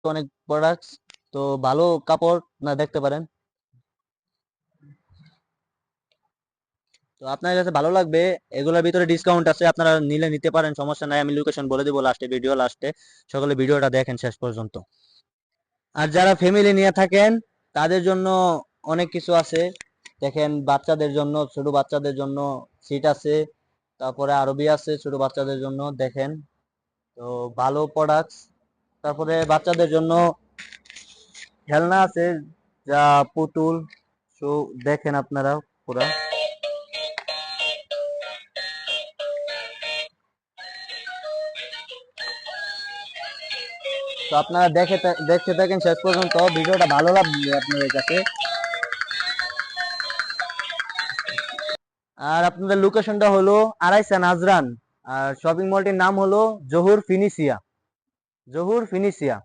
অনেক প্রোডাক্টস, তো ভালো কাপড় না দেখতে পারেন। তো আপনার কাছে ভালো লাগবে, এগুলোর ভিতরে ডিসকাউন্ট আছে, আপনারা নিলে নিতে পারেন, সমস্যা নাই। আমি লোকেশন বলে দেবো লাস্টে, ভিডিও লাস্টে। সকলে ভিডিওটা দেখেন শেষ পর্যন্ত। আর যারা ফ্যামিলি নিয়ে থাকেন তাদের জন্য অনেক কিছু আছে। দেখেন, বাচ্চাদের জন্য, ছোট বাচ্চাদের জন্য সিট আছে, তারপরে আরবি আছে ছোট বাচ্চাদের জন্য, দেখেন। তো ভালো প্রোডাক্টস। তারপরে বাচ্চাদের জন্য খেলনা আছে, যা পুতুল। তো দেখেন আপনারা পুরা। তো আপনারা দেখতে থাকেন শেষ পর্যন্ত, ভিডিওটা ভালো লাগবে আপনাদের কাছে। আর আপনাদের লোকেশনটা হলো আড়াইসা নাজরান। আর শপিং মলটির নাম হলো জহুর ফিনিসিয়া। জহুর ফিনিসিয়া।